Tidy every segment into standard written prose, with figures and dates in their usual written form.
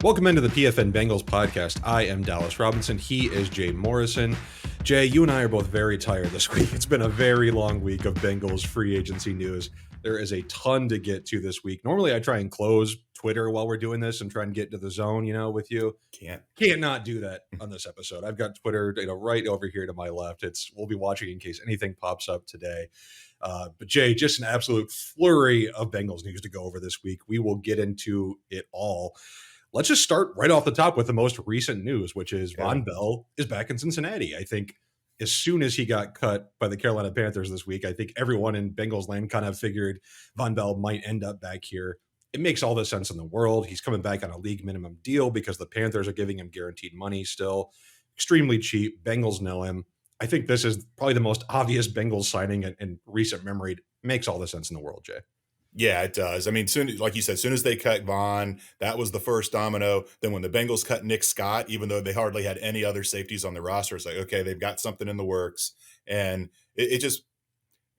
Welcome into the PFN Bengals Podcast. I am Dallas Robinson. He is Jay Morrison. Jay, you and I are both very tired this week. It's been a very long week of Bengals free agency news. There is a ton to get to this week. Normally, I try and close Twitter while we're doing this and try and get into the zone, with you. Can't not do that on this episode. I've got Twitter, right over here to my left. We'll be watching in case anything pops up today. But Jay, just an absolute flurry of Bengals news to go over this week. We will get into it all. Let's just start right off the top with the most recent news, which is Vonn Bell is back in Cincinnati. I think as soon as he got cut by the Carolina Panthers this week, I think everyone in Bengals land kind of figured Vonn Bell might end up back here. It makes all the sense in the world. He's coming back on a league minimum deal because the Panthers are giving him guaranteed money still. Extremely cheap. Bengals know him. I think this is probably the most obvious Bengals signing in recent memory. It makes all the sense in the world, Jay. Yeah, it does. I mean, like you said, as soon as they cut Vonn, that was the first domino. Then when the Bengals cut Nick Scott, even though they hardly had any other safeties on the roster, it's like, okay, they've got something in the works. And it just,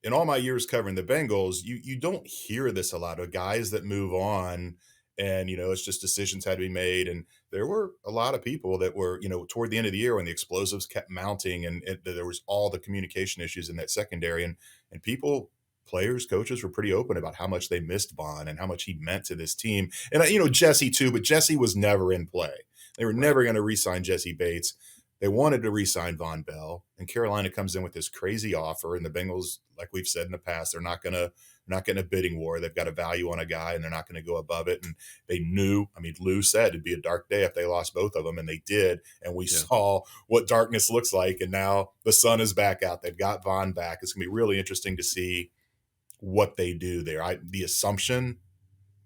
in all my years covering the Bengals, you don't hear this a lot of guys that move on and, it's just decisions had to be made. And there were a lot of people that were, toward the end of the year when the explosives kept mounting and there was all the communication issues in that secondary and people, players, coaches were pretty open about how much they missed Vonn and how much he meant to this team. And, Jesse too, but Jesse was never in play. They were never going to re-sign Jesse Bates. They wanted to re-sign Vonn Bell, and Carolina comes in with this crazy offer. And the Bengals, like we've said in the past, they're not getting a bidding war. They've got a value on a guy, and they're not going to go above it. And they knew, Lou said it'd be a dark day if they lost both of them, and they did. And we saw what darkness looks like. And now the sun is back out. They've got Vonn back. It's going to be really interesting to see what they do there. The assumption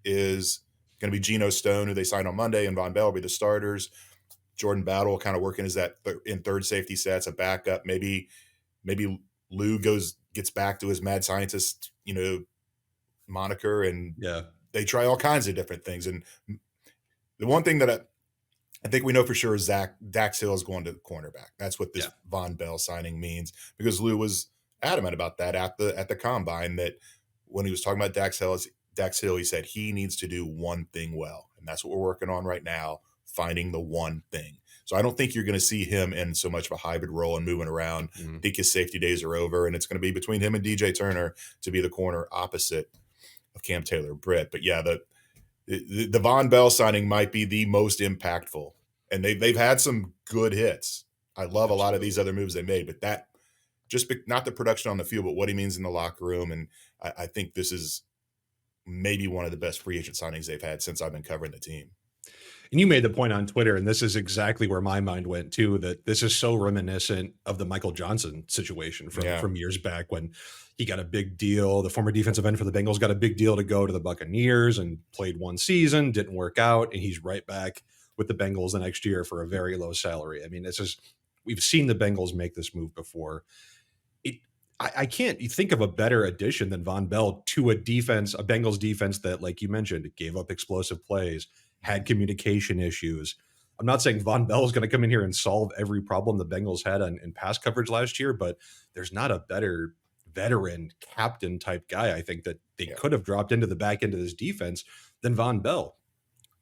is going to be Geno Stone, who they signed on Monday, and Vonn Bell will be the starters. Jordan Battle kind of working as that in third safety sets, a backup. Maybe Lou gets back to his mad scientist, moniker, and they try all kinds of different things. And the one thing that I think we know for sure is Dax Hill is going to the cornerback. That's what this Vonn Bell signing means, because Lou was adamant about that at the combine, that when he was talking about Dax Hill, he said he needs to do one thing well. And that's what we're working on right now, finding the one thing. So I don't think you're going to see him in so much of a hybrid role and moving around. I think his safety days are over, and it's going to be between him and DJ Turner to be the corner opposite of Cam Taylor-Britt. But yeah, the Vonn Bell signing might be the most impactful. And they've had some good hits. I love a lot of these other moves they made, but that, just not the production on the field, but what he means in the locker room. And I think this is maybe one of the best free agent signings they've had since I've been covering the team. And you made the point on Twitter, and this is exactly where my mind went too, that this is so reminiscent of the Michael Johnson situation from years back when he got a big deal. The former defensive end for the Bengals got a big deal to go to the Buccaneers and played one season, didn't work out, and he's right back with the Bengals the next year for a very low salary. We've seen the Bengals make this move before. I can't think of a better addition than Vonn Bell to a Bengals defense that, like you mentioned, gave up explosive plays, had communication issues. I'm not saying Vonn Bell is going to come in here and solve every problem the Bengals had in pass coverage last year, but there's not a better veteran captain type guy, I think, that they could have dropped into the back end of this defense than Vonn Bell.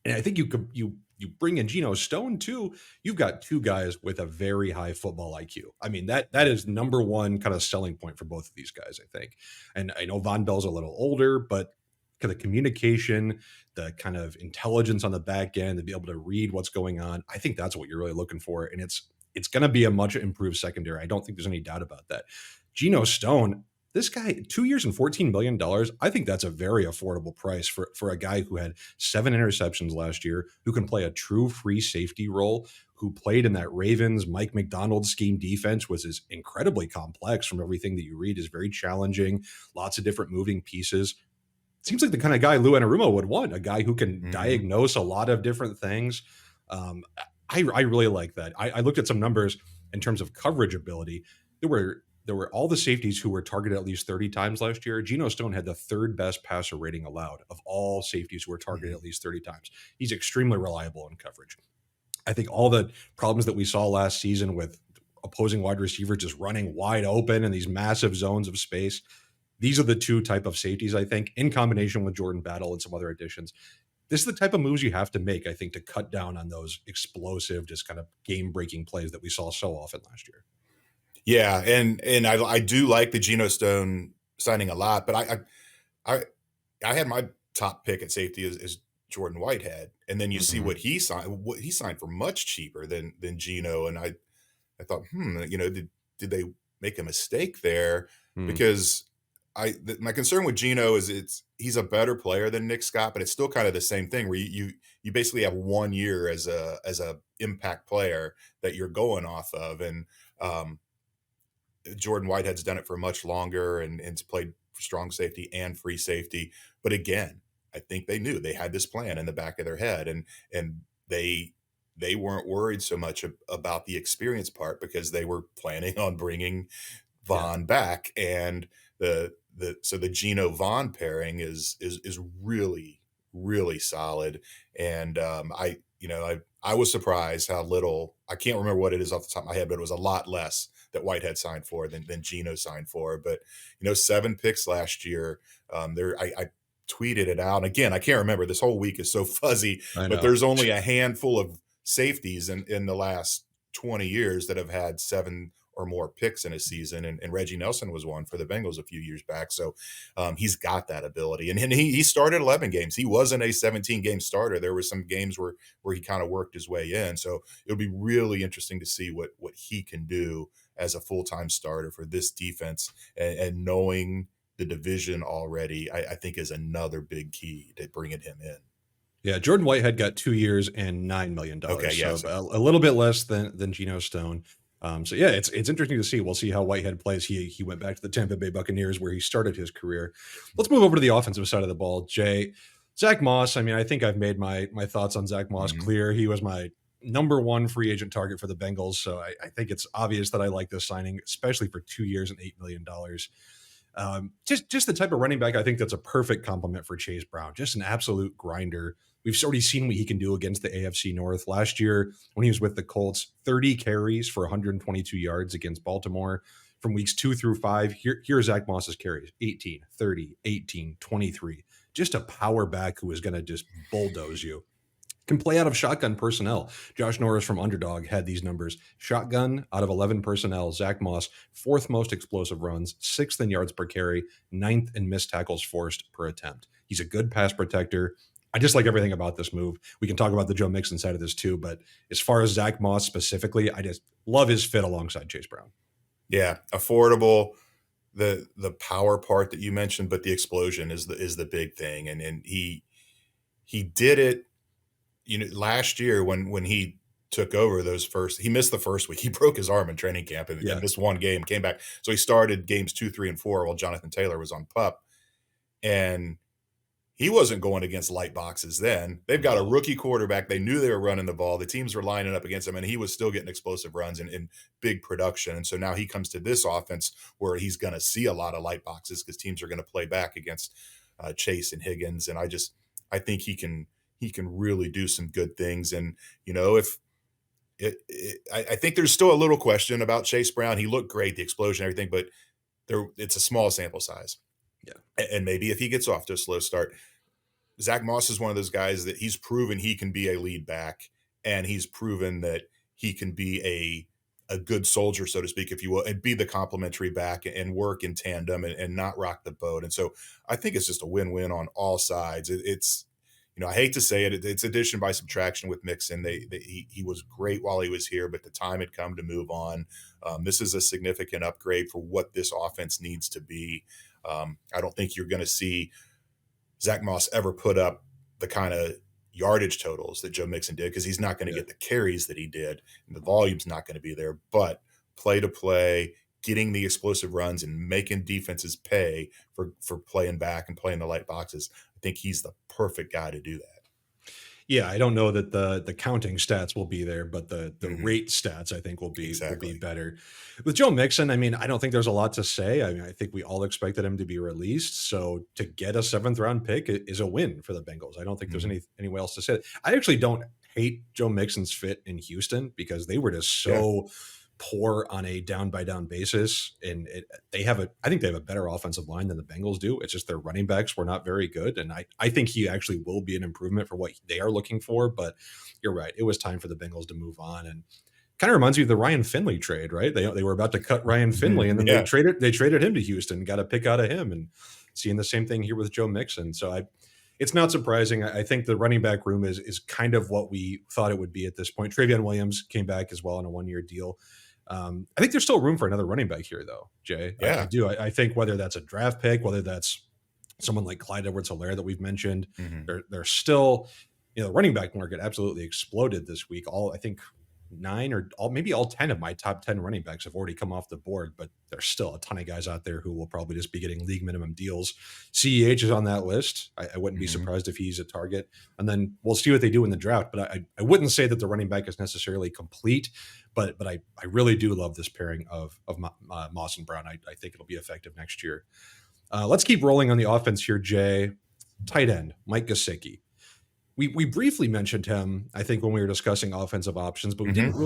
And I think you bring in Geno Stone too. You've got two guys with a very high football IQ. That is number one kind of selling point for both of these guys, I think. And I know Vonn Bell's a little older, but kind of communication, the kind of intelligence on the back end to be able to read what's going on, I think that's what you're really looking for. And it's going to be a much improved secondary. I don't think there's any doubt about that. Geno Stone, this guy, 2 years and $14 million, I think that's a very affordable price for a guy who had 7 interceptions last year, who can play a true free safety role, who played in that Ravens Mike McDonald scheme defense, which is incredibly complex from everything that you read, is very challenging, lots of different moving pieces. Seems like the kind of guy Lou Anarumo would want, a guy who can diagnose a lot of different things. I really like that. I looked at some numbers in terms of coverage ability. There were all the safeties who were targeted at least 30 times last year. Geno Stone had the third best passer rating allowed of all safeties who were targeted at least 30 times. He's extremely reliable in coverage. I think all the problems that we saw last season with opposing wide receivers just running wide open in these massive zones of space, these are the two type of safeties, I think, in combination with Jordan Battle and some other additions. this is the type of moves you have to make, I think, to cut down on those explosive, just kind of game-breaking plays that we saw so often last year. Yeah, and I do like the Geno Stone signing a lot, but I had my top pick at safety as Jordan Whitehead, and then you see what he signed. What he signed for much cheaper than Geno, and I thought, did they make a mistake there? Because my concern with Geno is he's a better player than Nick Scott, but it's still kind of the same thing where you basically have 1 year as a impact player that you're going off of, and Jordan Whitehead's done it for much longer and it's played strong safety and free safety. But again, I think they knew they had this plan in the back of their head, and they weren't worried so much about the experience part because they were planning on bringing Vaughn back, and so the Geno Vaughn pairing is really, really solid. And I was surprised how little, I can't remember what it is off the top of my head, but it was a lot less that Whitehead signed for than Geno signed for. But 7 picks last year. I tweeted it out. Again, I can't remember. This whole week is so fuzzy, but there's only a handful of safeties in the last 20 years that have had 7 or more picks in a season, and Reggie Nelson was one for the Bengals a few years back. So he's got that ability, and he started 11 games. He wasn't a 17-game starter. There were some games where he kind of worked his way in. So it'll be really interesting to see what he can do as a full-time starter for this defense, and knowing the division already, I think is another big key to bringing him in. Yeah, Jordan Whitehead got 2 years and $9 million. Okay, yeah, so a little bit less than Geno Stone. So yeah, it's interesting to see. We'll see how Whitehead plays. He went back to the Tampa Bay Buccaneers where he started his career. Let's move over to the offensive side of the ball. Jay, Zack Moss. I mean, I think I've made my thoughts on Zack Moss clear. He was my number 1 free agent target for the Bengals. So I think it's obvious that I like this signing, especially for 2 years and $8 million. Just the type of running back I think that's a perfect complement for Chase Brown. Just an absolute grinder. We've already seen what he can do against the AFC North. Last year, when he was with the Colts, 30 carries for 122 yards against Baltimore. From weeks 2 through 5, here's Zack Moss's carries: 18, 30, 18, 23. Just a power back who is going to just bulldoze you. Can play out of shotgun personnel. Josh Norris from Underdog had these numbers. Shotgun out of 11 personnel. Zack Moss, 4th most explosive runs, 6th in yards per carry, 9th in missed tackles forced per attempt. He's a good pass protector. I just like everything about this move. We can talk about the Joe Mixon side of this too, but as far as Zack Moss specifically, I just love his fit alongside Chase Brown. Yeah, affordable, the power part that you mentioned, but the explosion is the big thing, and he did it. Last year when he took over he missed the first week. He broke his arm in training camp and missed 1 game, came back. So he started games 2, 3, and 4 while Jonathan Taylor was on PUP, and he wasn't going against light boxes then. They've got a rookie quarterback. They knew they were running the ball. The teams were lining up against him, and he was still getting explosive runs and big production. And so now he comes to this offense where he's going to see a lot of light boxes because teams are going to play back against Chase and Higgins. And I think he can really do some good things. And, I think there's still a little question about Chase Brown. He looked great, the explosion, everything, but it's a small sample size. Yeah. And maybe if he gets off to a slow start, Zack Moss is one of those guys that he's proven he can be a lead back, and he's proven that he can be a good soldier, so to speak, if you will, and be the complementary back and work in tandem and not rock the boat. And so I think it's just a win-win on all sides. It's I hate to say it, it's addition by subtraction with Mixon. He was great while he was here, but the time had come to move on. This is a significant upgrade for what this offense needs to be. I don't think you're going to see Zack Moss ever put up the kind of yardage totals that Joe Mixon did, because he's not going to get the carries that he did, and the volume's not going to be there. But play to play, getting the explosive runs and making defenses pay for playing back and playing the light boxes, I think he's the perfect guy to do that. Yeah, I don't know that the counting stats will be there, but the rate stats I think will be better. With Joe Mixon, I mean, I don't think there's a lot to say. I mean, I think we all expected him to be released. So to get a 7th round pick is a win for the Bengals. I don't think there's any way else to say it. I actually don't hate Joe Mixon's fit in Houston because they were just so poor on a down by down basis. And I think they have a better offensive line than the Bengals do. It's just their running backs were not very good. And I think he actually will be an improvement for what they are looking for. But you're right. It was time for the Bengals to move on. And kind of reminds me of the Ryan Finley trade, right? They were about to cut Ryan Finley, and then they traded him to Houston, got a pick out of him, and seeing the same thing here with Joe Mixon. So it's not surprising. I think the running back room is kind of what we thought it would be at this point. Travion Williams came back as well on a 1-year deal. I think there's still room for another running back here, though, Jay. Yeah. I do. I think whether that's a draft pick, whether that's someone like Clyde Edwards-Helaire that we've mentioned, they're still, the running back market absolutely exploded this week. I think 9 or maybe all 10 of my top 10 running backs have already come off the board, but there's still a ton of guys out there who will probably just be getting league minimum deals. CEH is on that list. I wouldn't be surprised if he's a target, and then we'll see what they do in the draft. But I wouldn't say that the running back is necessarily complete, but I really do love this pairing of Moss and Brown. I think it'll be effective next year. Let's keep rolling on the offense here, Jay. Tight end, Mike Gesicki. We briefly mentioned him, I think, when we were discussing offensive options, but we don't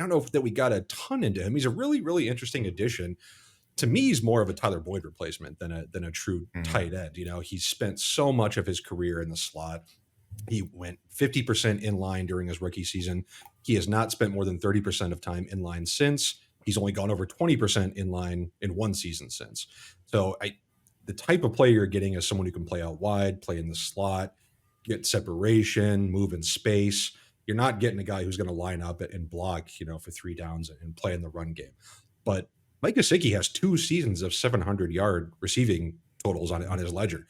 know that we got a ton into him. He's a really, really interesting addition. To me, he's more of a Tyler Boyd replacement than a true tight end. He's spent so much of his career in the slot. He went 50% in line during his rookie season. He has not spent more than 30% of time in line since. He's only gone over 20% in line in one season since. So the type of player you're getting is someone who can play out wide, play in the slot, get separation, move in space. You're not getting a guy who's going to line up and block, for 3 downs and play in the run game. But Mike Gesicki has 2 seasons of 700-yard receiving totals on his ledger.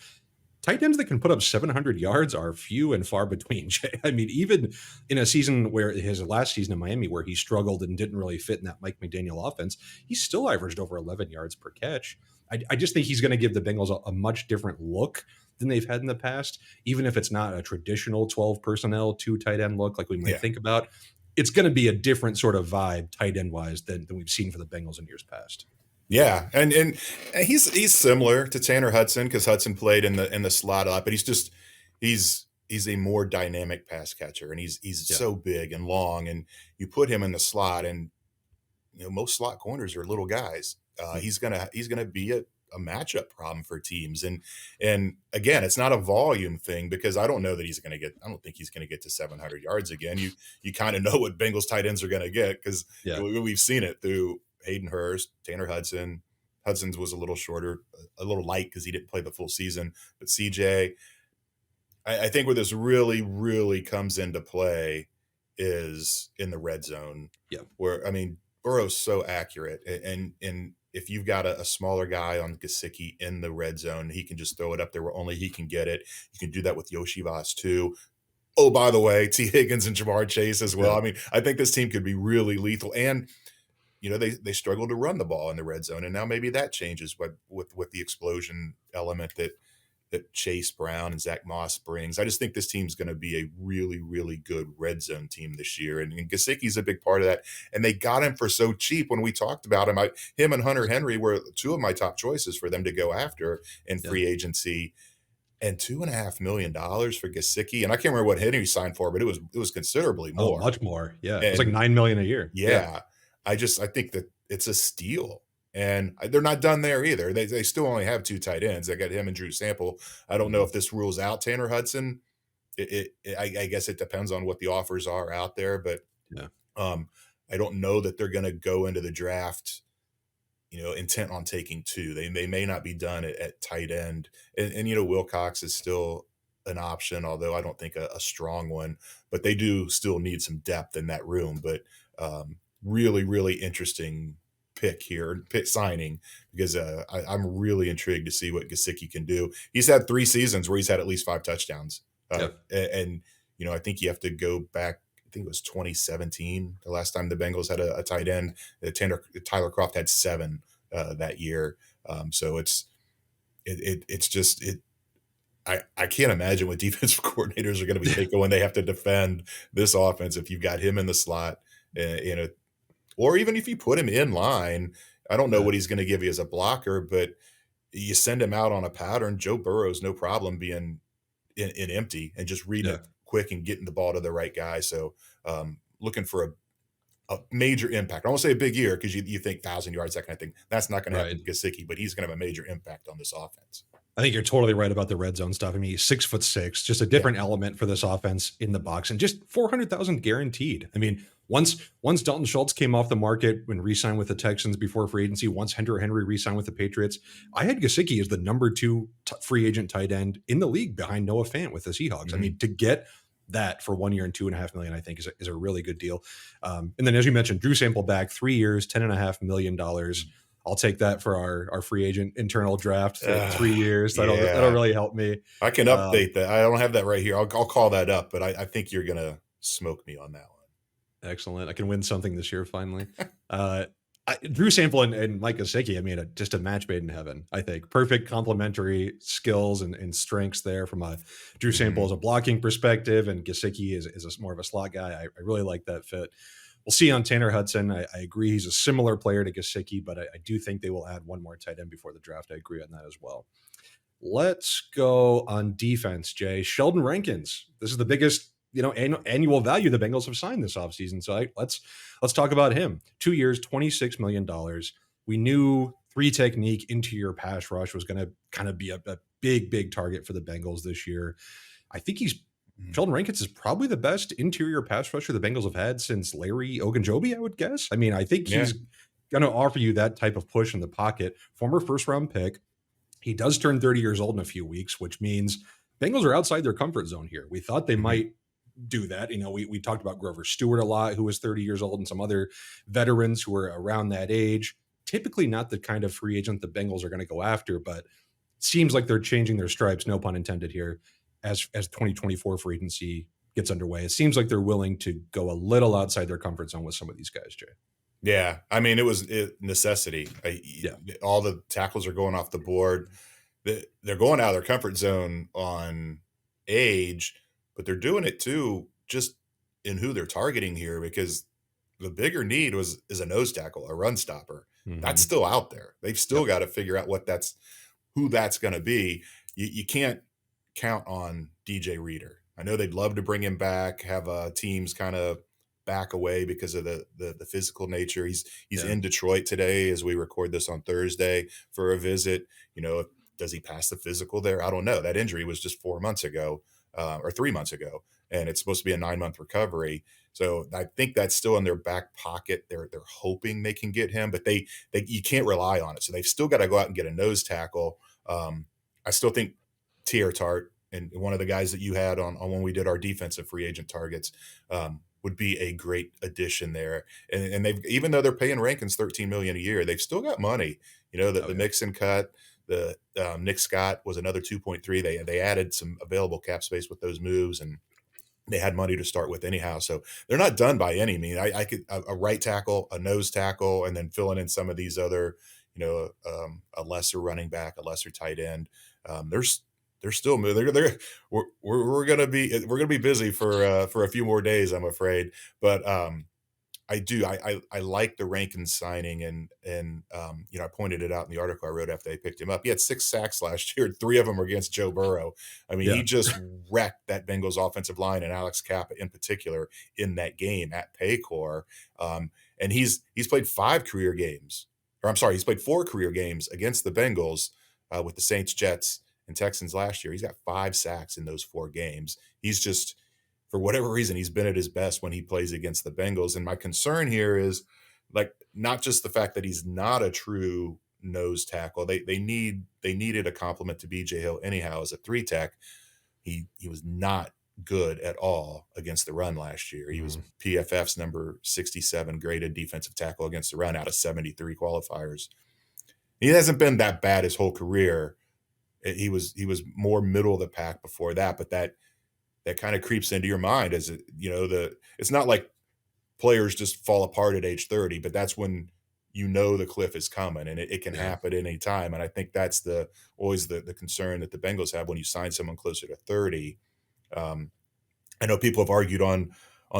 Tight ends that can put up 700 yards are few and far between, Jay. I mean, even in a season where his last season in Miami, where he struggled and didn't really fit in that Mike McDaniel offense, he still averaged over 11 yards per catch. I just think he's going to give the Bengals a much different look than they've had in the past, even if it's not a traditional 12 personnel, 2 tight end look like we might think about. It's going to be a different sort of vibe tight end wise than we've seen for the Bengals in years past. Yeah, and he's similar to Tanner Hudson because Hudson played in the slot a lot, but he's a more dynamic pass catcher, and he's so big and long, and you put him in the slot, and most slot corners are little guys. He's gonna be a matchup problem for teams, and again, it's not a volume thing because I don't know that I don't think he's gonna get to 700 yards again. You kind of know what Bengals tight ends are gonna get because we've seen it through Hayden Hurst, Tanner Hudson. Hudson's was a little shorter, a little light because he didn't play the full season. But CJ, I think where this really, really comes into play is in the red zone. Yeah. Where, Burrow's so accurate. And if you've got a smaller guy on Gesicki in the red zone, he can just throw it up there where only he can get it. You can do that with Yoshi Voss too. Oh, by the way, T. Higgins and Jamar Chase as well. Yeah. I think this team could be really lethal. And they struggle to run the ball in the red zone, and now maybe that changes with the explosion element that Chase Brown and Zack Moss brings. I just think this team's going to be a really, really good red zone team this year, and Gesicki's a big part of that. And they got him for so cheap when we talked about him. Him and Hunter Henry were 2 of my top choices for them to go after in free agency. And $2.5 million for Gesicki, and I can't remember what Henry signed for, but it was considerably more, much more. Yeah, it was like $9 million a year. Yeah. I think that it's a steal, and they're not done there either. They still only have 2 tight ends. They got him and Drew Sample. I don't know if this rules out Tanner Hudson. I guess it depends on what the offers are out there, but I don't know that they're going to go into the draft, intent on taking 2. They may not be done at tight end, and Wilcox is still an option, although I don't think a strong one. But they do still need some depth in that room. But really, really interesting pick signing because I'm really intrigued to see what Gesicki can do. He's had 3 seasons where he's had at least 5 touchdowns. And I think you have to go back. I think it was 2017, the last time the Bengals had a tight end. Tyler Kroft had 7 that year. So I can't imagine what defensive coordinators are going to be thinking when they have to defend this offense if you've got him in the slot, or even if you put him in line. I don't know what he's going to give you as a blocker, but you send him out on a pattern. Joe Burrow's no problem being in empty and just reading it quick and getting the ball to the right guy. So looking for a major impact. I won't say a big year because you think 1,000 yards, that kind of thing. That's not going to happen Right. to Gesicki, but he's going to have a major impact on this offense. I think you're totally right about the red zone stuff. I mean, he's 6'6", just a Yeah. different element for this offense in the box, and just 400,000 guaranteed. I mean, once Dalton Schultz came off the market when re-signed with the Texans before free agency, once Henry re-signed with the Patriots, I had Gesicki as the number 2 free agent tight end in the league behind Noah Fant with the Seahawks. I mean, to get that for 1 year and $2.5 million, I think is a really good deal. And then, as you mentioned, Drew Sample back 3 years, $10.5 million. I'll take that for our free agent internal draft for 3 years. That'll really help me. I can update that. I don't have that right here. I'll call that up, but I think you're going to smoke me on that one. Excellent. I can win something this year finally. Drew Sample and Mike Gesicki, I mean, just a match made in heaven, I think. Perfect complementary skills and strengths there from a Drew Sample as a blocking perspective, and Gesicki is more of a slot guy. I really like that fit. We'll see on Tanner Hudson. I agree he's a similar player to Gesicki, but I do think they will add one more tight end before the draft. I agree on that as well. Let's go on defense, Jay. Sheldon Rankins. This is the biggest annual value the Bengals have signed this offseason. So let's talk about him. 2 years, $26 million. We knew 3 technique interior pass rush was going to kind of be a big target for the Bengals this year. I think Sheldon Rankins is probably the best interior pass rusher the Bengals have had since Larry Ogunjobi, I would guess. I mean, I think he's going to offer you that type of push in the pocket. Former first-round pick. He does turn 30 years old in a few weeks, which means Bengals are outside their comfort zone here. We thought they might do that. We talked about Grover Stewart a lot, who was 30 years old, and some other veterans who are around that age. Typically not the kind of free agent the Bengals are going to go after, but it seems like they're changing their stripes, no pun intended here, as 2024 free agency gets underway. It seems like they're willing to go a little outside their comfort zone with some of these guys, Jay. Yeah, I mean, it was necessity. All the tackles are going off the board. They're going out of their comfort zone on age, but they're doing it too just in who they're targeting here, because the bigger need is a nose tackle, a run stopper. That's still out there. They've still got to figure out who that's going to be. You can't count on DJ Reader. I know they'd love to bring him back, have teams kind of back away because of the physical nature. He's in Detroit today as we record this on Thursday for a visit. Does he pass the physical there? I don't know. That injury was just 4 months ago or 3 months ago, and it's supposed to be a 9-month recovery. So I think that's still in their back pocket. They're hoping they can get him, but you can't rely on it. So they've still got to go out and get a nose tackle. I still think Tier Tart, and one of the guys that you had on when we did our defensive free agent targets, would be a great addition there. And they've, even though they're paying Rankins $13 million a year, they've still got money. The Mixon cut, the Nick Scott was another 2.3. They added some available cap space with those moves, and they had money to start with anyhow. So they're not done by any means. I could a right tackle, a nose tackle, and then filling in some of these other, a lesser running back, a lesser tight end. They're still moving. We're gonna be busy for a few more days, I'm afraid. But I like the Rankins signing, and I pointed it out in the article I wrote after they picked him up. He had 6 sacks last year. 3 of them were against Joe Burrow. I mean, he just wrecked that Bengals offensive line, and Alex Kappa in particular in that game at Paycor. And he's played 5 career games, or I'm sorry, he's played 4 career games against the Bengals with the Saints, Jets, and Texans last year. He's got 5 sacks in those 4 games. He's just, for whatever reason, he's been at his best when he plays against the Bengals. And my concern here is, not just the fact that he's not a true nose tackle. They needed a complement to BJ Hill anyhow as a 3-tech. He was not good at all against the run last year. He was PFF's number 67 graded defensive tackle against the run out of 73 qualifiers. He hasn't been that bad his whole career. He was more middle of the pack before that, but that kind of creeps into your mind as it's not like players just fall apart at age 30, but that's when the cliff is coming, and it can happen at any time. And I think that's always the concern that the Bengals have when you sign someone closer to 30. I know people have argued on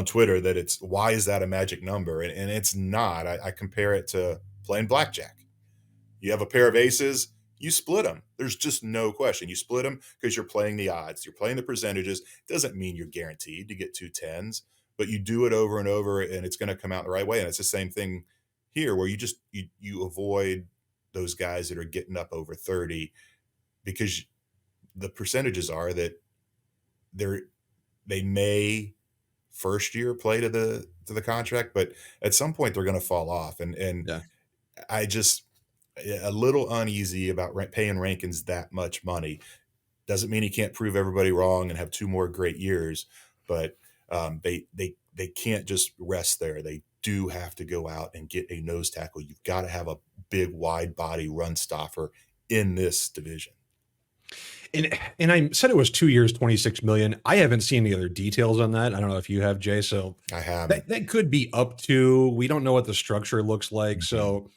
Twitter that why is that a magic number? And it's not. I compare it to playing blackjack. You have a pair of aces, you split them. There's just no question. You split them because you're playing the odds. You're playing the percentages. Doesn't mean you're guaranteed to get 2 10s, but you do it over and over, and it's going to come out the right way. And it's the same thing here, where you avoid those guys that are getting up over 30, because the percentages are that they may first year play to the contract, but at some point they're going to fall off. And Yeah. I just a little uneasy about paying Rankins that much money. Doesn't mean he can't prove everybody wrong and have 2 more great years, but they can't just rest there. They do have to go out and get a nose tackle. You've got to have a big, wide body run stopper in this division. And I said it was 2 years, 26 million. I haven't seen any other details on that. I don't know if you have, Jay. So I haven't. That could be up to. We don't know what the structure looks like. So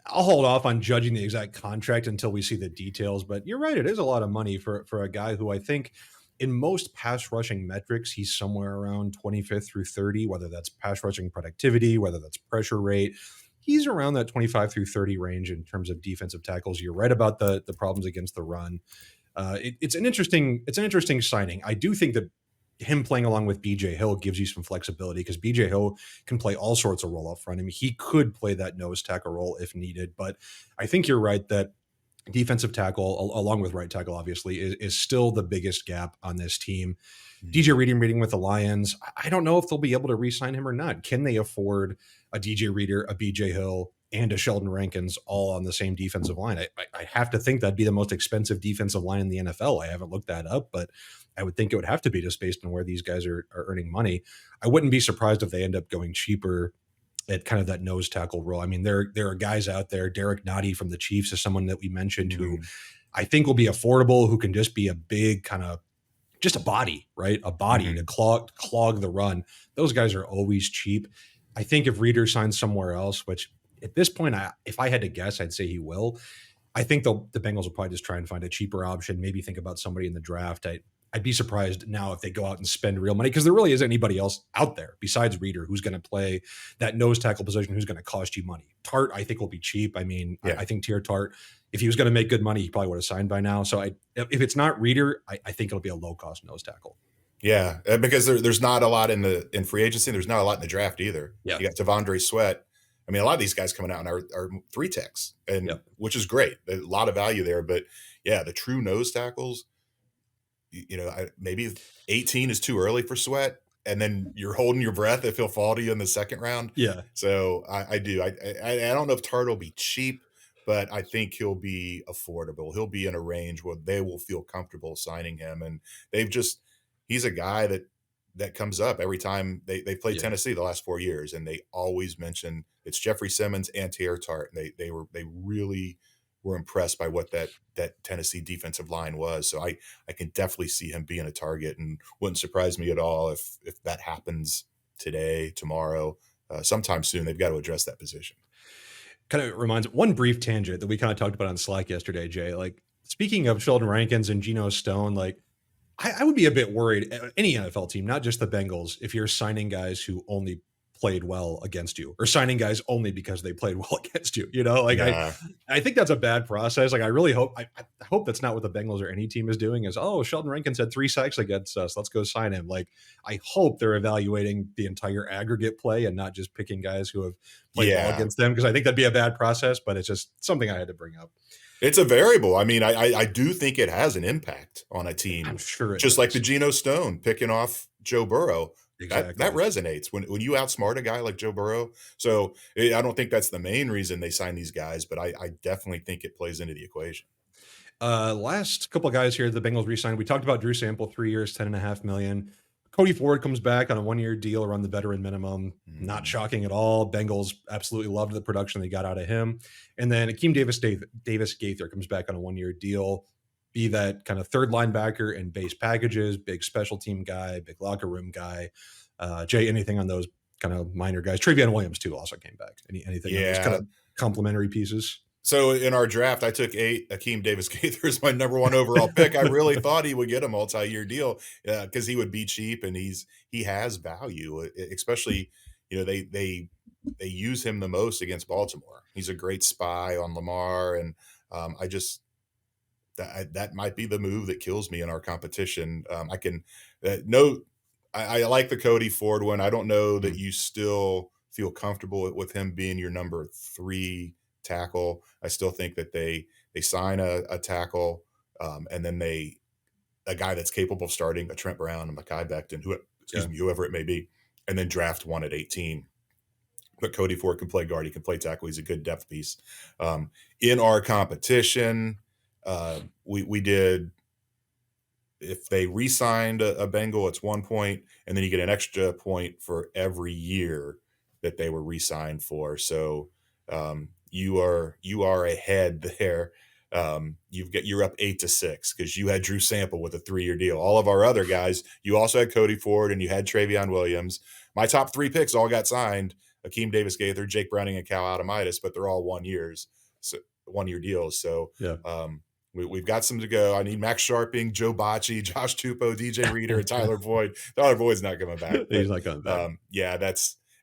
I'll hold off on judging the exact contract until we see the details. But you're right. It is a lot of money for a guy who I think in most pass rushing metrics, he's somewhere around 25th through 30, whether that's pass rushing productivity, whether that's pressure rate. He's around that 25 through 30 range in terms of defensive tackles. You're right about the problems against the run. It's an interesting signing. I do think that him playing along with BJ Hill gives you some flexibility, because BJ Hill can play all sorts of role up front. I mean, he could play that nose tackle role if needed, but I think you're right that defensive tackle, along with right tackle, obviously, is still the biggest gap on this team. DJ Reader with the Lions, I don't know if they'll be able to re-sign him or not. Can they afford a DJ Reader, a BJ Hill, and a Sheldon Rankins all on the same defensive line? I have to think that'd be the most expensive defensive line in the NFL. I haven't looked that up, but I would think it would have to be, just based on where these guys are earning money. I wouldn't be surprised if they end up going cheaper at kind of that nose tackle role. I mean, there are guys out there. Derek Nottie from the Chiefs is someone that we mentioned who I think will be affordable, who can just be a big kind of just a body, right? A body to clog the run. Those guys are always cheap. I think if Reader signs somewhere else, which at this point, if I had to guess, I'd say he will. I think the Bengals will probably just try and find a cheaper option, maybe think about somebody in the draft. I'd be surprised now if they go out and spend real money, because there really isn't anybody else out there besides Reader who's going to play that nose tackle position, who's going to cost you money. Tart, I think, will be cheap. I mean, I think Tier Tart, if he was going to make good money, he probably would have signed by now. So if it's not Reader, I think it'll be a low-cost nose tackle. Yeah, because there's not a lot in free agency. There's not a lot in the draft either. Yeah. You got Devondre Sweat. I mean, a lot of these guys coming out are 3 techs, and which is great. A lot of value there. But yeah, the true nose tackles, maybe 18 is too early for Sweat, and then you're holding your breath if he'll fall to you in the second round. Yeah. So I don't know if Tart will be cheap, but I think he'll be affordable. He'll be in a range where they will feel comfortable signing him. And he's a guy that comes up every time they play Tennessee the last 4 years, and they always mention it's Jeffrey Simmons and Tier Tart. And they really were impressed by what that Tennessee defensive line was. So I can definitely see him being a target, and wouldn't surprise me at all if that happens today, tomorrow, sometime soon. They've got to address that position. Kind of reminds one brief tangent that we kind of talked about on Slack yesterday, Jay. Like, speaking of Sheldon Rankins and Geno Stone, like I would be a bit worried, any NFL team, not just the Bengals, if you're signing guys who only played well against you, or signing guys only because they played well against you. I think that's a bad process. Like, I really hope, I hope that's not what the Bengals or any team is doing, is, oh, Sheldon Rankins had 3 sacks against us, let's go sign him. Like, I hope they're evaluating the entire aggregate play and not just picking guys who have played well against them, because I think that'd be a bad process, but it's just something I had to bring up. It's a variable. I mean, I do think it has an impact on a team. I'm sure it just does. Like the Geno Stone picking off Joe Burrow. Exactly. That resonates when you outsmart a guy like Joe Burrow. So I don't think that's the main reason they sign these guys, but I definitely think it plays into the equation. Last couple of guys here, the Bengals re-signed. We talked about Drew Sample, 3 years, $10.5 million. Cody Ford comes back on a 1-year deal around the veteran minimum. Not shocking at all. Bengals absolutely loved the production they got out of him. And then Akeem Davis Gaither comes back on a 1-year deal. Be that kind of third linebacker in base packages, big special team guy, big locker room guy. Jay, anything on those kind of minor guys? Travion Williams too also came back. Anything on those kind of complementary pieces? So in our draft, I took Akeem Davis Gaither as my number 1 overall pick. I really thought he would get a multi-year deal because he would be cheap, and he has value, especially, they use him the most against Baltimore. He's a great spy on Lamar, and that might be the move that kills me in our competition. I can note I like the Cody Ford one. I don't know that Mm. you still feel comfortable with him being your number 3 tackle. I still think that they sign a tackle, and then a guy that's capable of starting a Trent Brown, a Mekhi Becton, Yeah. whoever it may be, and then draft one at 18. But Cody Ford can play guard. He can play tackle. He's a good depth piece. In our competition, we did, if they re-signed a Bengal, it's 1 point, and then you get an extra point for every year that they were re-signed for. So you are ahead there. You're up 8-6 because you had Drew Sample with a 3-year deal. All of our other guys, you also had Cody Ford and you had Travion Williams. My top 3 picks all got signed: Akeem Davis Gaither, Jake Browning, and Cal Adamitis, but they're all 1 years, so 1-year deals. So Yeah. We've got some to go. I need Max Sharping, Joe Bocci, Josh Tupou, DJ Reader, and Tyler Boyd. Tyler Boyd's not coming back. But, He's not coming back. Yeah,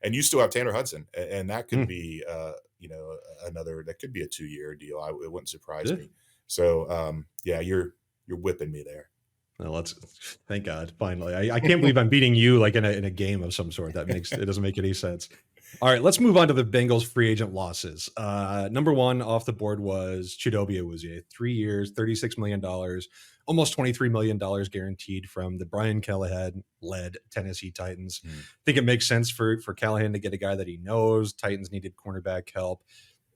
and you still have Tanner Hudson, and that could be, that could be a 2-year deal. It wouldn't surprise me. So, yeah, you're whipping me there. Well, thank God. Finally, I can't believe I'm beating you like in a game of some sort. It doesn't make any sense. All right, let's move on to the Bengals free agent losses. Number 1 off the board was Chidobe Awuzie, 3 years, $36 million, almost $23 million guaranteed from the Brian Callahan-led Tennessee Titans. I think it makes sense for Callahan to get a guy that he knows. Titans needed cornerback help.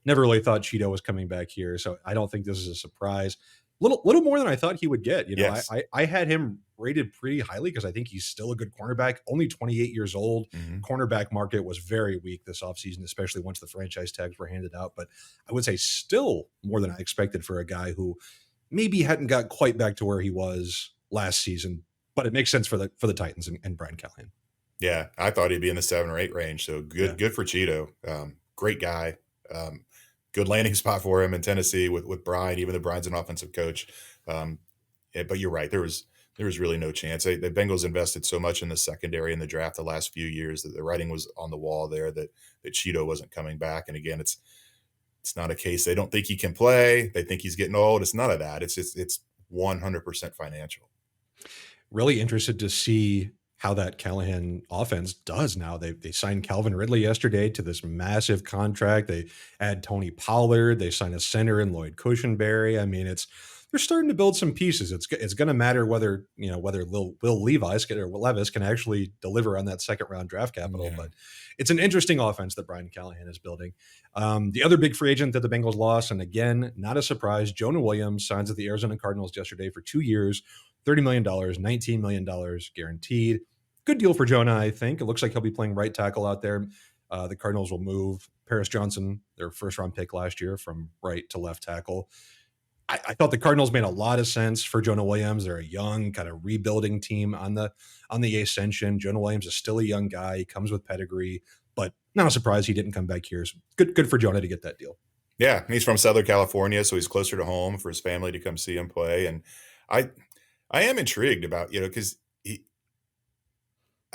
Never really thought Cheeto was coming back here, so I don't think this is a surprise. Little more than I thought he would get. Yes. I had him rated pretty highly because I think he's still a good cornerback, only 28 years old. Cornerback market was very weak this offseason, especially once the franchise tags were handed out. But I would say still more than I expected for a guy who maybe hadn't got quite back to where he was last season. But it makes sense for the Titans and Brian Callahan. Yeah, I thought he'd be in the 7 or 8 range. So good for Cheeto. Great guy. Good landing spot for him in Tennessee with Brian, even though Brian's an offensive coach. But you're right. There was really no chance. The Bengals invested so much in the secondary in the draft the last few years that the writing was on the wall there that Cheeto wasn't coming back. And again, it's not a case they don't think he can play. They think he's getting old. It's none of that. It's 100% financial. Really interested to see how that Callahan offense does now. They signed Calvin Ridley yesterday to this massive contract. They add Tony Pollard. They sign a center in Lloyd Cushenberry. I mean, they're starting to build some pieces. It's going to matter whether Will Levis can actually deliver on that second round draft capital. Yeah. But it's an interesting offense that Brian Callahan is building. The other big free agent that the Bengals lost, and again, not a surprise, Jonah Williams signs with the Arizona Cardinals yesterday for 2 years, $30 million, $19 million guaranteed. Good deal for Jonah, I think. It looks like he'll be playing right tackle out there. The Cardinals will move Paris Johnson, their first-round pick last year, from right to left tackle. I thought the Cardinals made a lot of sense for Jonah Williams. They're a young, kind of rebuilding team on the ascension. Jonah Williams is still a young guy. He comes with pedigree, but not a surprise he didn't come back here. So good for Jonah to get that deal. Yeah, he's from Southern California, so he's closer to home for his family to come see him play. And I am intrigued about, because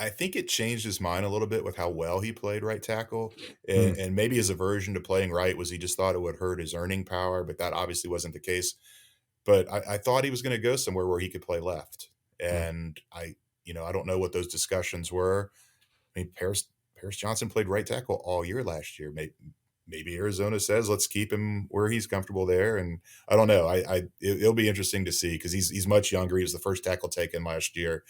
I think it changed his mind a little bit with how well he played right tackle. And maybe his aversion to playing right was he just thought it would hurt his earning power, but that obviously wasn't the case. But I thought he was going to go somewhere where he could play left. And I don't know what those discussions were. I mean, Paris Johnson played right tackle all year last year. Maybe Arizona says, let's keep him where he's comfortable there. And I don't know. It'll be interesting to see because he's much younger. He was the first tackle taken last year.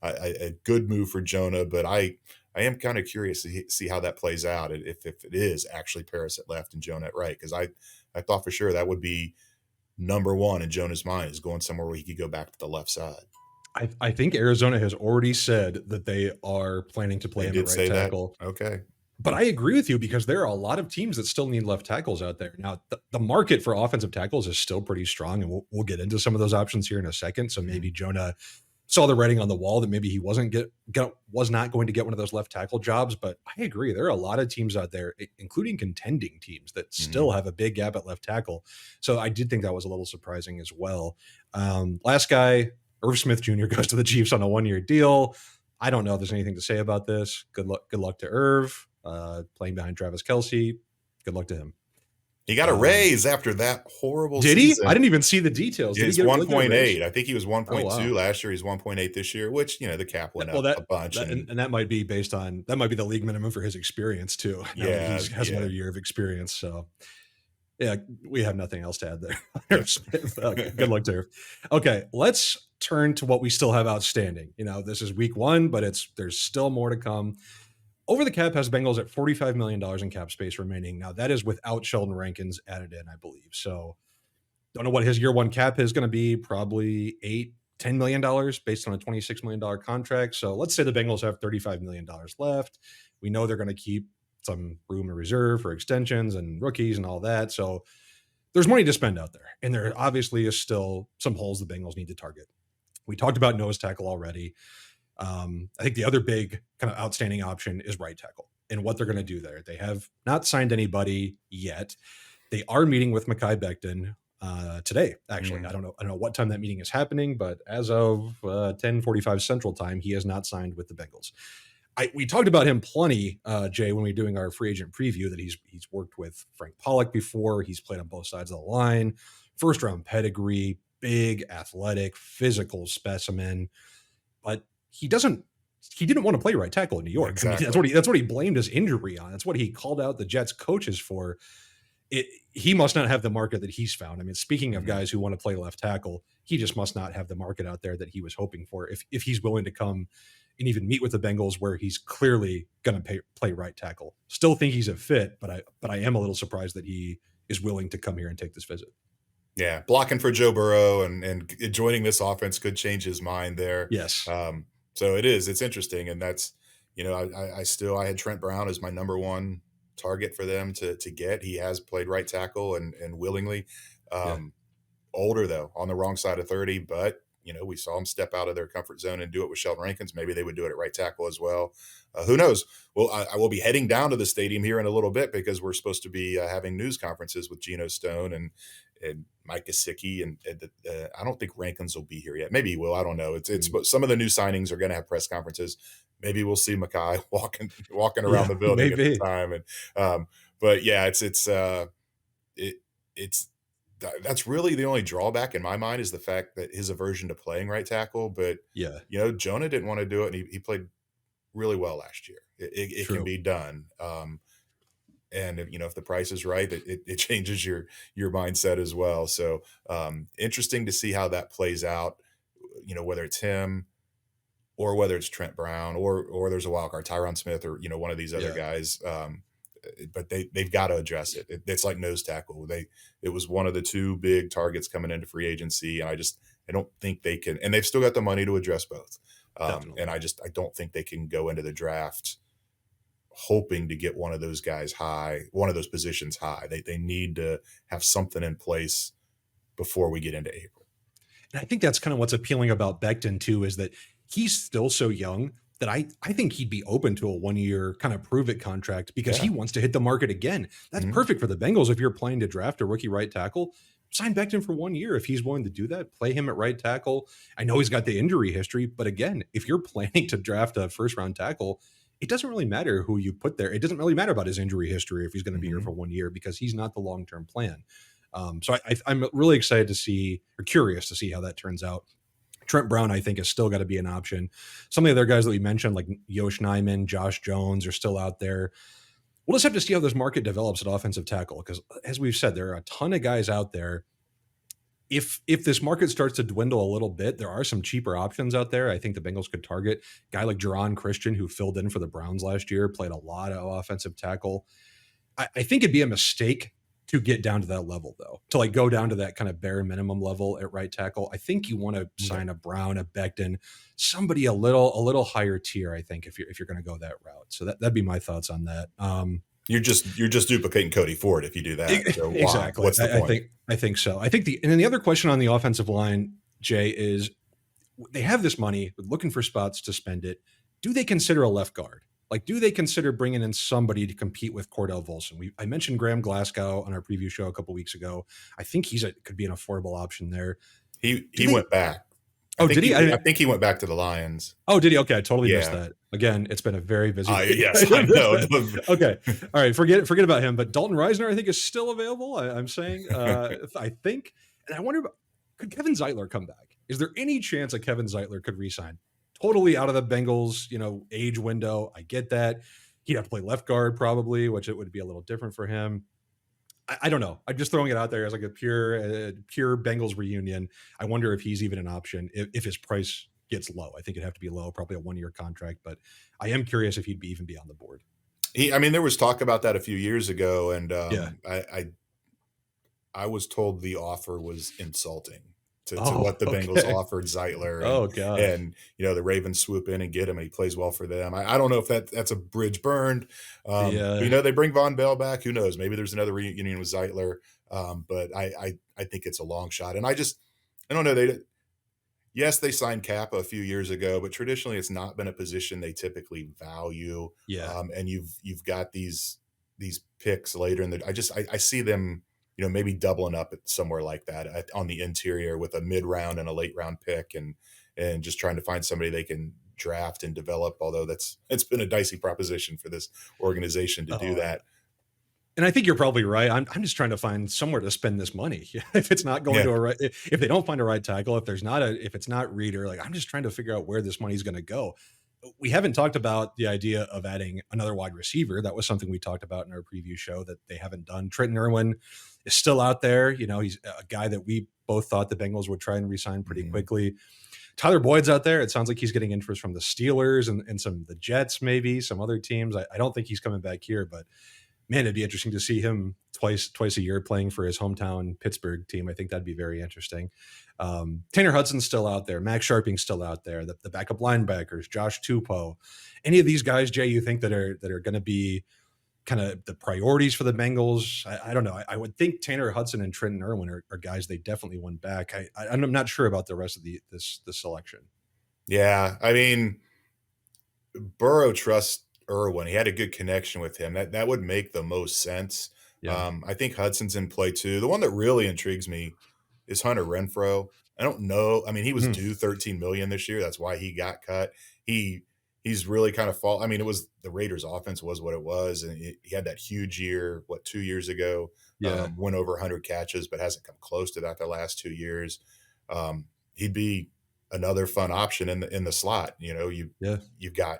A good move for Jonah, but I am kind of curious to see how that plays out if it is actually Paris at left and Jonah at right, because I thought for sure that would be number one in Jonah's mind, is going somewhere where he could go back to the left side. I think Arizona has already said that they are planning to play him at right tackle. That? Okay. But I agree with you because there are a lot of teams that still need left tackles out there. Now, the market for offensive tackles is still pretty strong, and we'll get into some of those options here in a second. So maybe Jonah saw the writing on the wall that maybe he was not going to get one of those left tackle jobs. But I agree. There are a lot of teams out there, including contending teams, that still have a big gap at left tackle. So I did think that was a little surprising as well. Last guy, Irv Smith Jr. goes to the Chiefs on a 1-year deal. I don't know if there's anything to say about this. Good luck to Irv, playing behind Travis Kelce. Good luck to him. He got a raise after that horrible Did season. he? I didn't even see the details. It's 1.8. I think he was 1.2 last year. He's 1.8 this year, which, the cap went up a bunch. And that might be that might be the league minimum for his experience too. Now that he has another year of experience. So yeah, we have nothing else to add there. Good luck there. Okay, let's turn to what we still have outstanding. This is week 1, but there's still more to come. Over the cap has Bengals at $45 million in cap space remaining. Now, that is without Sheldon Rankins added in, I believe. So, don't know what his year 1 cap is going to be. Probably $10 million based on a $26 million contract. So, let's say the Bengals have $35 million left. We know they're going to keep some room in reserve for extensions and rookies and all that. So, there's money to spend out there. And there obviously is still some holes the Bengals need to target. We talked about nose tackle already. I think the other big kind of outstanding option is right tackle and what they're going to do there. They have not signed anybody yet. They are meeting with Mekhi Becton today, actually. I don't know what time that meeting is happening, but as of 10:45 Central Time, he has not signed with the Bengals. We talked about him plenty, Jay, when we were doing our free agent preview, that he's worked with Frank Pollock before. He's played on both sides of the line, first round pedigree, big, athletic, physical specimen, but he didn't want to play right tackle in New York. Exactly. I mean, that's what he blamed his injury on. That's what he called out the Jets coaches for. He must not have the market that he's found. I mean, speaking of guys who want to play left tackle, he just must not have the market out there that he was hoping for. If he's willing to come and even meet with the Bengals, where he's clearly going to play right tackle, still think he's a fit. But I am a little surprised that he is willing to come here and take this visit. Yeah, blocking for Joe Burrow and joining this offense could change his mind there. Yes. So it's interesting. And that's, I had Trent Brown as my number 1 target for them to get. He has played right tackle and willingly. Older, though, on the wrong side of 30, but, we saw him step out of their comfort zone and do it with Sheldon Rankins. Maybe they would do it at right tackle as well. Who knows? Well, I will be heading down to the stadium here in a little bit because we're supposed to be having news conferences with Geno Stone and Mike Gesicki, and I don't think Rankins will be here yet. Maybe he will. I don't know. It's some of the new signings are going to have press conferences. Maybe we'll see Mekhi walking around the building at the time. And but yeah, that's really the only drawback in my mind is the fact that his aversion to playing right tackle. But Jonah didn't want to do it, and he played really well last year. It can be done. And if the price is right, it changes your mindset as well. So interesting to see how that plays out, whether it's him or whether it's Trent Brown or there's a wild card, Tyron Smith, or, one of these other guys. But they've got to address it. It's like nose tackle. It was one of the 2 big targets coming into free agency. And I don't think they can, and they've still got the money to address both. And I don't think they can go into the draft hoping to get one of those guys high, one of those positions high. They need to have something in place before we get into April. And I think that's kind of what's appealing about Becton too, is that he's still so young that I think he'd be open to a 1-year kind of prove it contract because he wants to hit the market again. That's perfect for the Bengals. If you're planning to draft a rookie right tackle, sign Becton for 1 year. If he's willing to do that, play him at right tackle. I know he's got the injury history, but again, if you're planning to draft a first round tackle, it doesn't really matter who you put there. It doesn't really matter about his injury history if he's going to be here for 1 year because he's not the long-term plan. So I'm really excited to see, or curious to see how that turns out. Trent Brown, I think, has still got to be an option. Some of the other guys that we mentioned, like Yosh Nijman, Josh Jones, are still out there. We'll just have to see how this market develops at offensive tackle because, as we've said, there are a ton of guys out there. If this market starts to dwindle a little bit, there are some cheaper options out there. I think the Bengals could target a guy like Jerron Christian, who filled in for the Browns last year, played a lot of offensive tackle. I think it'd be a mistake to get down to that level, though, to like go down to that kind of bare minimum level at right tackle. I think you want to sign a Brown, a Becton, somebody a little higher tier. I think if you're going to go that route. So that'd be my thoughts on that. You're just duplicating Cody Ford if you do that. So exactly. What's the point? I think so. I think and then the other question on the offensive line, Jay, is they have this money, looking for spots to spend it. Do they consider a left guard? Like, do they consider bringing in somebody to compete with Cordell Volson? I mentioned Graham Glasgow on our preview show a couple weeks ago. I think could be an affordable option there. He went back. Oh, did he? I think he went back to the Lions. Oh, did he? Okay, I totally missed Yeah. that. Again, it's been a very busy week. Yes, I know. Okay. All right. Forget about him. But Dalton Reisner, I think, is still available. I'm saying, I think, and I wonder, could Kevin Zeitler come back? Is there any chance that Kevin Zeitler could re-sign? Totally out of the Bengals, age window. I get that. He'd have to play left guard probably, which it would be a little different for him. I don't know. I'm just throwing it out there as like a pure Bengals reunion. I wonder if he's even an option if his price gets low. I think it'd have to be low, probably a 1-year contract, but I am curious if he'd even be on the board. There was talk about that a few years ago, and Yeah. I was told the offer was insulting to what the Bengals offered Zeitler. God. And the Ravens swoop in and get him, and he plays well for them. I don't know if that's a bridge burned. They bring Von Bell back. Who knows? Maybe there's another reunion with Zeitler. But I think it's a long shot. And I don't know. Yes, they signed Kappa a few years ago, but traditionally it's not been a position they typically value. Yeah. And you've got these picks later in the. I see them, maybe doubling up at somewhere like that on the interior with a mid-round and a late-round pick, and just trying to find somebody they can draft and develop. Although it's been a dicey proposition for this organization to do that. And I think you're probably right. I'm just trying to find somewhere to spend this money. If it's not going to if they don't find a right tackle, if it's not Reader, like I'm just trying to figure out where this money's going to go. We haven't talked about the idea of adding another wide receiver. That was something we talked about in our preview show that they haven't done. Trenton Irwin is still out there. He's a guy that we both thought the Bengals would try and re-sign pretty quickly. Tyler Boyd's out there. It sounds like he's getting interest from the Steelers and some of the Jets, maybe some other teams. I don't think he's coming back here, but man, it'd be interesting to see him twice a year playing for his hometown Pittsburgh team. I think that'd be very interesting. Tanner Hudson's still out there. Max Sharping's still out there. The backup linebackers, Josh Tupou. Any of these guys, Jay, you think that are going to be kind of the priorities for the Bengals? I don't know. I would think Tanner Hudson and Trenton Irwin are guys they definitely want back. I'm not sure about the rest of the selection. Yeah, Burrow trusts Irwin. He had a good connection with him. That would make the most sense. Yeah. I think Hudson's in play too. The one that really intrigues me is Hunter Renfrow. I don't know. He was due $13 million this year. That's why he got cut. He's really kind of it was the Raiders' offense was what it was, and he had that huge year 2 years ago. Yeah, went over 100 catches, but hasn't come close to that the last 2 years. He'd be another fun option in the slot. You've got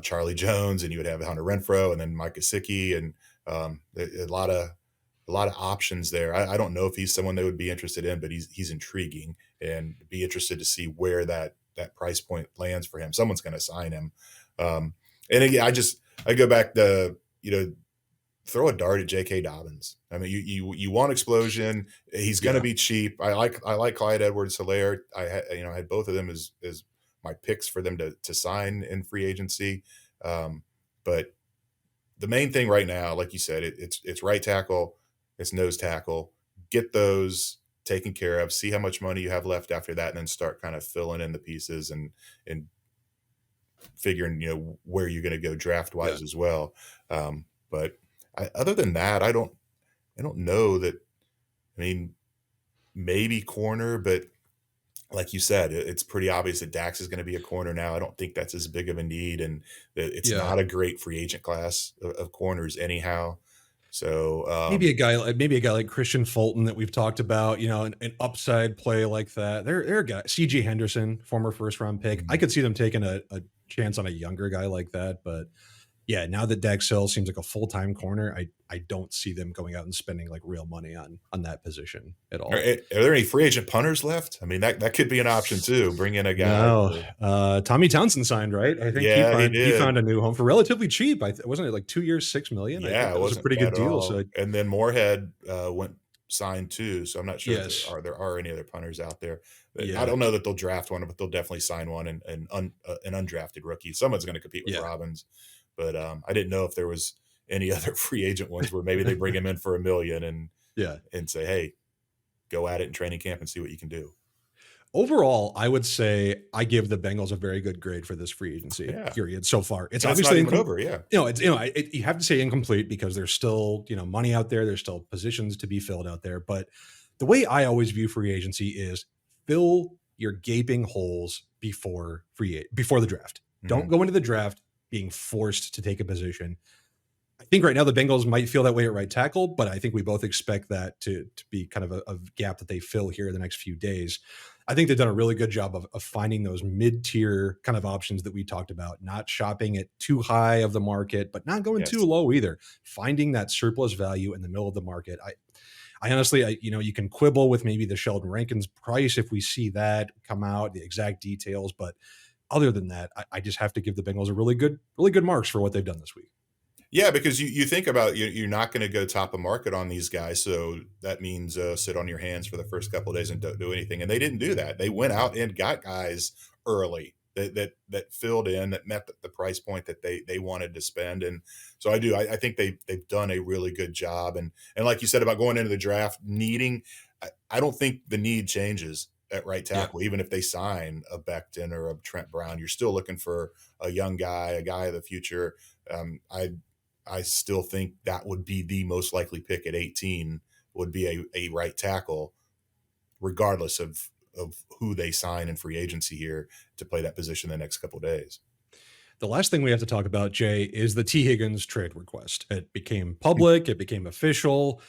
Charlie Jones, and you would have Hunter Renfrow, and then Mike Gesicki, and a lot of options there. I don't know if he's someone they would be interested in, but he's intriguing, and be interested to see where that price point lands for him. Someone's going to sign him. And again, I go back to throw a dart at J.K. Dobbins. You want explosion. He's going to be cheap. I like Clyde Edwards-Helaire. I had both of them as my picks for them to sign in free agency. But the main thing right now, like you said, it's right tackle, it's nose tackle. Get those taken care of, see how much money you have left after that, and then start kind of filling in the pieces and figuring, where you're going to go draft wise as well. But other than that, I don't know that, maybe corner, but like you said, it's pretty obvious that Dax is going to be a corner now. I don't think that's as big of a need, and it's not a great free agent class of corners anyhow. So maybe a guy like Christian Fulton that we've talked about, an upside play like that. They're a guy, C.J. Henderson, former first-round pick. I could see them taking a chance on a younger guy like that, but yeah, now that Dax Hill seems like a full-time corner, I don't see them going out and spending like real money on that position at all. Are there any free agent punters left? That could be an option too. Bring in a guy. No, Tommy Townsend signed, right? I think he found a new home for relatively cheap. Wasn't it like 2 years, $6 million? Yeah, it was a pretty good deal. So and then Moorhead went signed too. So I'm not sure if there are any other punters out there. I don't know that they'll draft one, but they'll definitely sign one and an undrafted rookie. Someone's going to compete with Robbins. But I didn't know if there was any other free agent ones where maybe they bring him in for $1 million and say, hey, go at it in training camp and see what you can do. Overall, I would say I give the Bengals a very good grade for this free agency period so far. It's obviously not even over. Yeah. You have to say incomplete because there's still, money out there. There's still positions to be filled out there. But the way I always view free agency is fill your gaping holes before the draft. Don't Mhm. go into the draft being forced to take a position. I think right now the Bengals might feel that way at right tackle, but I think we both expect that to be kind of a gap that they fill here in the next few days. I think they've done a really good job of finding those mid-tier kind of options that we talked about, not shopping at too high of the market, but not going too Yes. low either. Finding that surplus value in the middle of the market. I honestly, you can quibble with maybe the Sheldon Rankins price if we see that come out, the exact details, but other than that, I just have to give the Bengals a really good marks for what they've done this week. Yeah, because you think about you're not going to go top of market on these guys, so that means sit on your hands for the first couple of days and don't do anything. And they didn't do that. They went out and got guys early that filled in, that met the price point that they wanted to spend. And so I think they've done a really good job. And like you said about going into the draft needing, I don't think the need changes at right Yeah. tackle. Even if they sign a Becton or a Trent Brown, you're still looking for a young guy, a guy of the future. I still think that would be the most likely pick at 18 would be a right tackle, regardless of who they sign in free agency here to play that position the next couple of days. The last thing we have to talk about, Jay, is the T. Higgins trade request. It became public. It became official.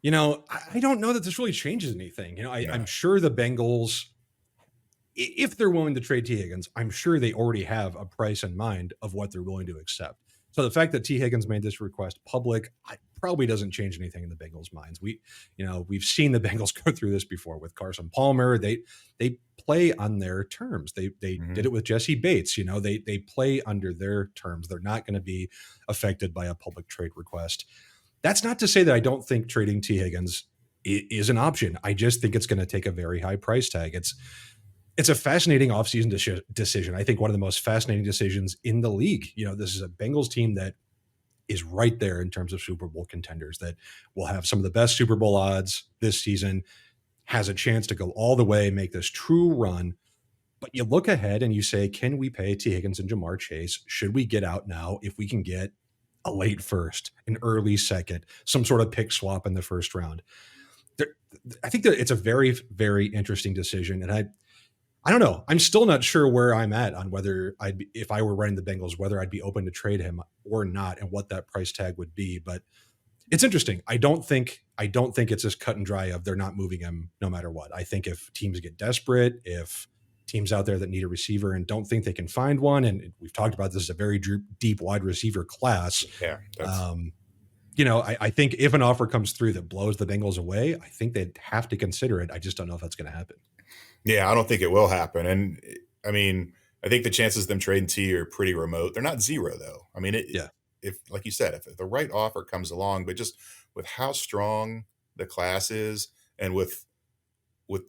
I don't know that this really changes anything. I'm No. sure the Bengals, if they're willing to trade T. Higgins, I'm sure they already have a price in mind of what they're willing to accept. So the fact that T. Higgins made this request public probably doesn't change anything in the Bengals' minds. We've seen the Bengals go through this before with Carson Palmer. They play on their terms. They did it with Jesse Bates. They play under their terms. They're not going to be affected by a public trade request. That's not to say that I don't think trading T. Higgins is an option. I just think it's going to take a very high price tag. It's a fascinating offseason decision. I think one of the most fascinating decisions in the league. This is a Bengals team that is right there in terms of Super Bowl contenders, that will have some of the best Super Bowl odds this season, has a chance to go all the way, make this true run. But you look ahead and you say, can we pay T. Higgins and Jamar Chase? Should we get out now if we can get a late first, an early second, some sort of pick swap in the first round? I think that it's a very, very interesting decision. And I don't know. I'm still not sure where I'm at on whether if I were running the Bengals, whether I'd be open to trade him or not, and what that price tag would be. But it's interesting. I don't think it's as cut and dry of they're not moving him no matter what. I think if teams get desperate, if teams out there that need a receiver and don't think they can find one, and we've talked about this is a very deep wide receiver class. Yeah. I think if an offer comes through that blows the Bengals away, I think they'd have to consider it. I just don't know if that's going to happen. Yeah, I don't think it will happen. And I mean, I think the chances of them trading T are pretty remote. They're not zero though. I mean, Yeah. if like you said, if the right offer comes along, but just with how strong the class is, and with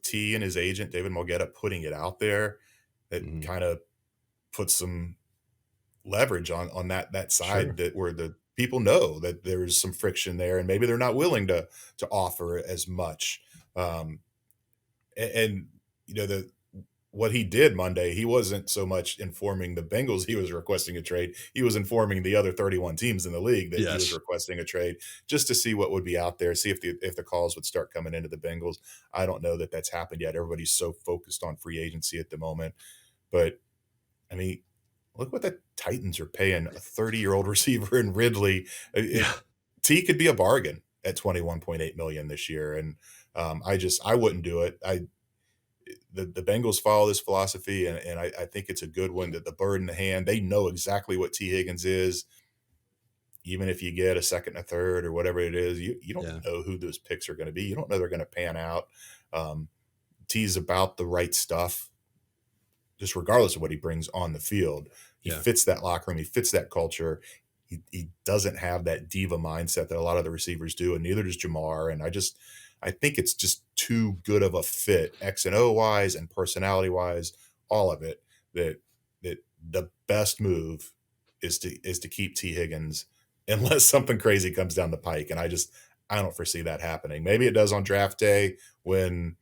T and his agent David Mulgeta putting it out there, it Mhm. kind of puts some leverage on that side Sure. that where the people know that there's some friction there, and maybe they're not willing to offer as much. And the what he did Monday, he wasn't so much informing the Bengals he was requesting a trade. He was informing the other 31 teams in the league that he was Yes. requesting a trade just to see what would be out there, see if the calls would start coming into the Bengals. I don't know that that's happened yet. Everybody's so focused on free agency at the moment. But I mean, look what the Titans are paying a 30-year-old receiver in Ridley. Yeah. T could be a bargain at 21.8 million this year. And I wouldn't do it. The Bengals follow this philosophy, and I think it's a good one, that the bird in the hand, they know exactly what T. Higgins is. Even if you get a second and a third or whatever it is, you don't Yeah. know who those picks are going to be. You don't know they're going to pan out. T's about the right stuff, just regardless of what he brings on the field. He Yeah. fits that locker room. He fits that culture. He doesn't have that diva mindset that a lot of the receivers do, and neither does Jamar. And I think it's just too good of a fit, X and O wise and personality wise, all of it. That the best move is to keep T. Higgins unless something crazy comes down the pike. And I don't foresee that happening. Maybe it does on draft day when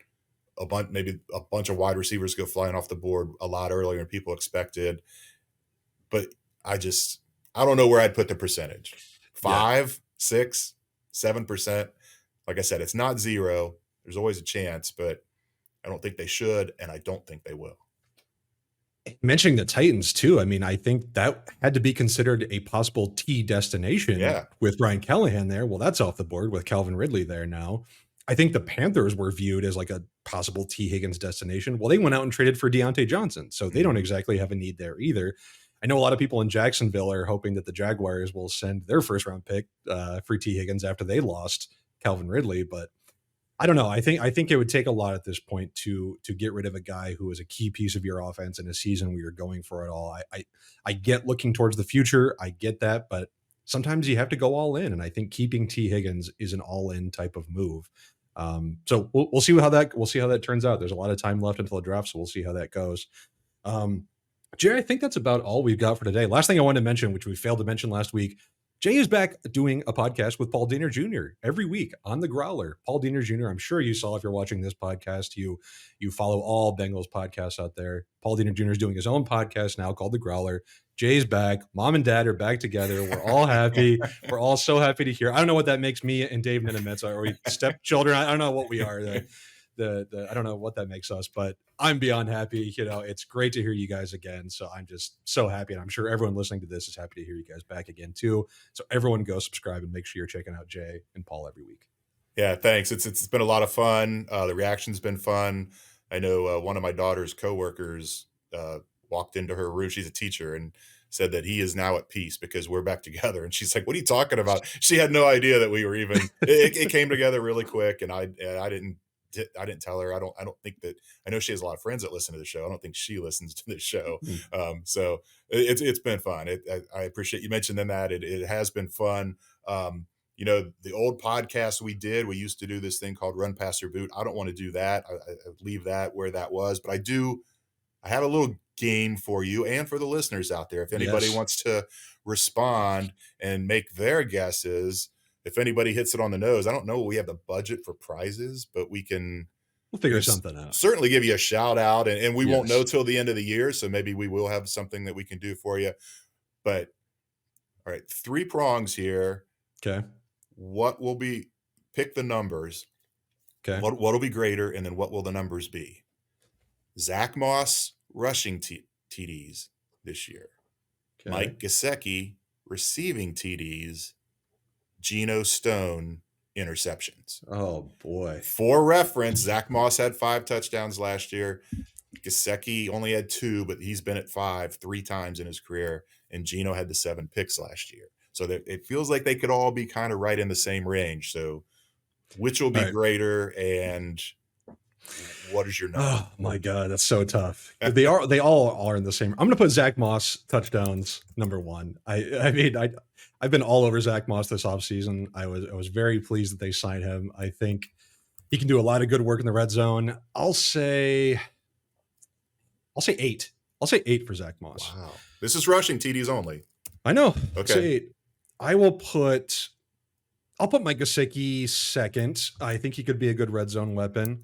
maybe a bunch of wide receivers go flying off the board a lot earlier than people expected. But I don't know where I'd put the percentage. Yeah. 5, 6, 7%. Like I said, it's not zero. There's always a chance, but I don't think they should, and I don't think they will. Mentioning the Titans too, I mean, I think that had to be considered a possible T destination Yeah. with Ryan Callahan there. Well, that's off the board with Calvin Ridley there now. I think the Panthers were viewed as like a possible T Higgins destination. Well, they went out and traded for Deontay Johnson, so they don't exactly have a need there either. I know a lot of people in Jacksonville are hoping that the Jaguars will send their first round pick for T Higgins after they lost Calvin Ridley, but I don't know. I think it would take a lot at this point to get rid of a guy who is a key piece of your offense in a season where you're going for it all. I get looking towards the future. I get that, but sometimes you have to go all in, and I think keeping T Higgins is an all in type of move. So we'll see how that turns out. There's a lot of time left until the draft, so we'll see how that goes. Jay, I think that's about all we've got for today. Last thing I wanted to mention, which we failed to mention last week, Jay is back doing a podcast with Paul Diener Jr. every week on the Growler. Paul Diener Jr., I'm sure you saw if you're watching this podcast, you follow all Bengals podcasts out there. Paul Diener Jr. is doing his own podcast now called The Growler. Jay's back. Mom and dad are back together. We're all happy. We're all so happy to hear. I don't know what that makes me and Dave Ninemetz. Are we stepchildren? I don't know what we are. I don't know what that makes us, but I'm beyond happy. It's great to hear you guys again. So I'm just so happy. And I'm sure everyone listening to this is happy to hear you guys back again too. So everyone go subscribe and make sure you're checking out Jay and Paul every week. Yeah, thanks. It's been a lot of fun. The reaction's been fun. I know one of my daughter's coworkers walked into her room. She's a teacher and said that he is now at peace because we're back together. And she's like, "What are you talking about?" She had no idea that we were even. It came together really quick, and I didn't tell her. I don't think that. I know she has a lot of friends that listen to the show. I don't think she listens to the show. So it's been fun. I appreciate you mentioning that. It has been fun. The old podcast we used to do this thing called Run Pass or Boot. I don't want to do that. I leave that where that was, but I have a little game for you and for the listeners out there. If anybody wants to respond and make their guesses, if anybody hits it on the nose, I don't know we have the budget for prizes, but we'll figure something out. Certainly give you a shout out, and we won't know till the end of the year, so maybe we will have something that we can do for you. But all right, 3 prongs here. Okay. Pick the numbers. Okay. What will be greater, and then what will the numbers be? Zack Moss rushing TDs this year. Okay. Mike Gesicki receiving TDs. Geno Stone interceptions. Oh boy. For reference, Zack Moss had 5 touchdowns last year. Gesicki only had 2, but he's been at 5 3 times in his career, and Geno had the 7 picks last year. So it feels like they could all be kind of right in the same range. So which will be greater, and what is your number? Oh my God, that's so tough. They all are in the same. I'm going to put Zack Moss touchdowns number 1. I've been all over Zack Moss this offseason. I was very pleased that they signed him. I think he can do a lot of good work in the red zone. I'll say 8. I'll say 8 for Zack Moss. Wow. This is rushing TDs only. I know. Okay. Say 8. I'll put Mike Gesicki second. I think he could be a good red zone weapon,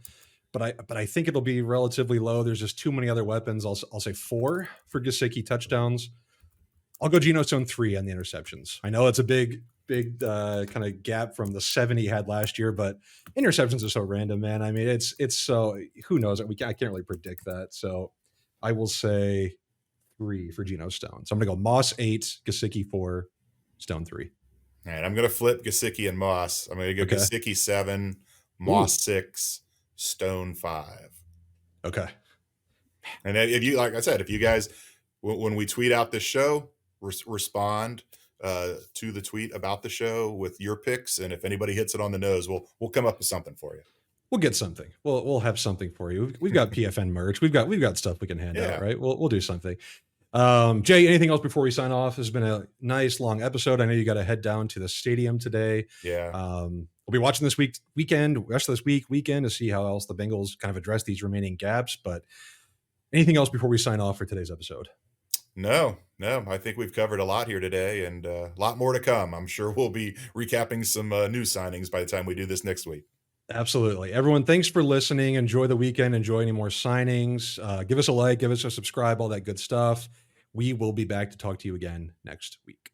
but I think it'll be relatively low. There's just too many other weapons. I'll say 4 for Gesicki touchdowns. I'll go Geno Stone 3 on the interceptions. I know it's a big kind of gap from the 7 he had last year, but interceptions are so random, man. I mean, it's so, who knows? I can't really predict that. So I will say 3 for Geno Stone. So I'm going to go Moss 8, Gesicki 4, Stone 3. All right, I'm going to flip Gesicki and Moss. I'm going to go Gesicki 7, Moss 6, Stone 5. Okay. And if you, like I said, if you guys, when we tweet out this show, respond to the tweet about the show with your picks, and if anybody hits it on the nose, we'll come up with something for you. We'll get something. We'll have something for you. We've got PFN merch. We've got stuff we can hand out, right? We'll do something. Jay, anything else before we sign off? This has been a nice long episode. I know you got to head down to the stadium today. Yeah. We'll be watching this weekend to see how else the Bengals kind of address these remaining gaps. But anything else before we sign off for today's episode? No. I think we've covered a lot here today, and a lot more to come. I'm sure we'll be recapping some new signings by the time we do this next week. Absolutely. Everyone, thanks for listening. Enjoy the weekend. Enjoy any more signings. Give us a like, give us a subscribe, all that good stuff. We will be back to talk to you again next week.